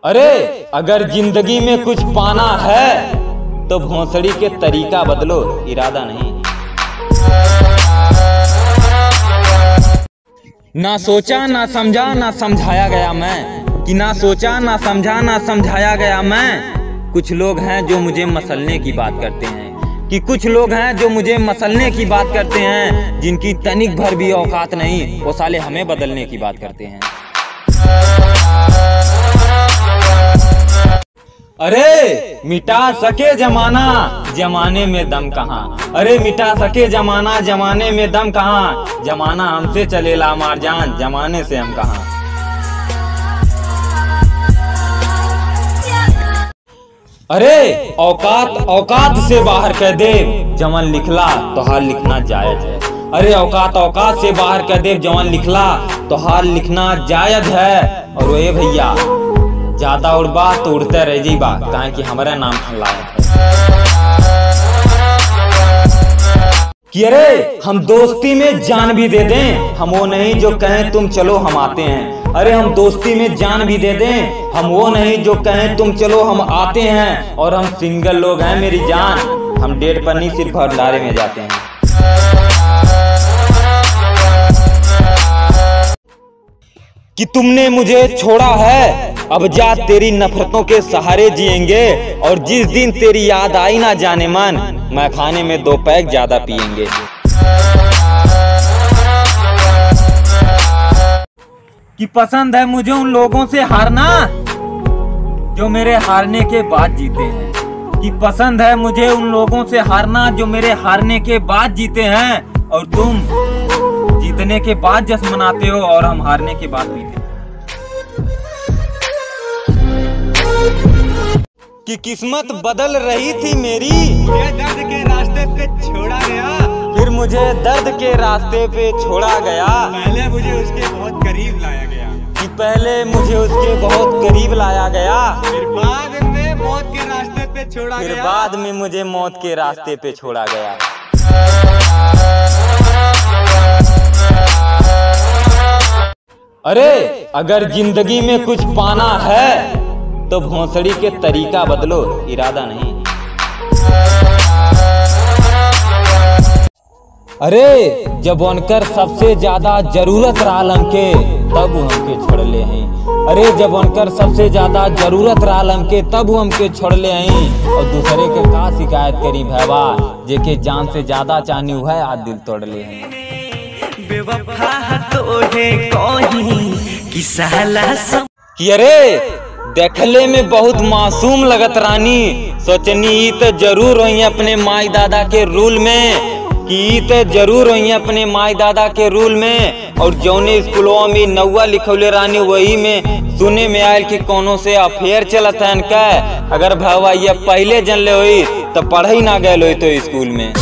अरे अगर जिंदगी में कुछ पाना है तो भोंसड़ी के तरीका बदलो, इरादा नहीं। ना सोचा ना समझा ना समझाया गया मैं, कि ना सोचा ना समझा ना समझाया गया मैं। कुछ लोग हैं जो मुझे मसलने की बात करते हैं, कि कुछ लोग हैं जो मुझे मसलने की बात करते हैं, जिनकी तनिक भर भी औकात नहीं, वो साले हमें बदलने की बात करते हैं। अरे मिटा सके जमाना, जमाने में दम कहाँ। अरे मिटा सके जमाना, जमाने में दम कहाँ। जमाना हमसे चलेला मार जान, जमाने से हम कहाँ। अरे औकात औकात से बाहर कह दे, जवान लिखला तो हाल लिखना जायज है। अरे औकात औकात से बाहर कह दे, जवान लिखला तो हाल लिखना जायज है। और वो भैया ज्यादा उड़बा तो उड़ते रह जीबा, काहे कि हमारा नाम लायक है। कि अरे हम दोस्ती में जान भी दे दें, हम वो नहीं जो कहें तुम चलो हम आते हैं। अरे हम दोस्ती में जान भी दे दें, हम वो नहीं जो कहें तुम चलो हम आते हैं। और हम सिंगल लोग हैं मेरी जान, हम डेट पर नहीं सिर्फ भंडारे में जाते हैं। कि तुमने मुझे छोड़ा है, अब जा तेरी नफरतों के सहारे जिएंगे। और जिस दिन तेरी याद आई ना जाने मन, मैं खाने में 2 पैक ज्यादा पिएंगे। कि पसंद है मुझे उन लोगों से हारना जो मेरे हारने के बाद जीते हैं। कि पसंद है मुझे उन लोगों से हारना जो मेरे हारने के बाद जीते हैं। और तुम जीतने के बाद जश्न मनाते हो और हम हारने के बाद पीते। कि किस्मत बदल रही थी मेरी, मुझे दर्द के रास्ते पे छोड़ा गया। फिर मुझे दर्द के रास्ते पे छोड़ा गया। पहले मुझे उसके बहुत करीब लाया गया, कि पहले मुझे उसके बहुत करीब लाया गया। फिर बाद में मौत के रास्ते पे छोड़ा फिर गया। बाद में मुझे मौत के रास्ते पे छोड़ा गया। अरे अगर जिंदगी में कुछ पाना है तो भोंसड़ी के तरीका बदलो, इरादा नहीं। अरे जब उनकर सबसे ज्यादा जरूरत रहल हमके, तब वो हमके छोड़ले हैं। अरे जब उनकर सबसे ज्यादा जरूरत रहल हमके, तब वो हमके छोड़ले हैं। और दूसरे के का शिकायत करी भैया, जेके जान से ज्यादा चाहनी हुआ है, आज दिल तोड़ले हैं। बेवफा तो है कोई कि सहला सब। कि अरे देखले में बहुत मासूम लगत रानी, सोचनी तो जरूर होई अपने माई दादा के रूल में। कि तो जरूर होई अपने माई दादा के रूल में। और जौने स्कूलों में 9 लिखौले रानी, वही में सुने में आयल कि कोनो से अफेयर चलत है इनका। अगर भवा ये पहले जन ले हुई तो पढ़ाई ना गए हो तो स्कूल में।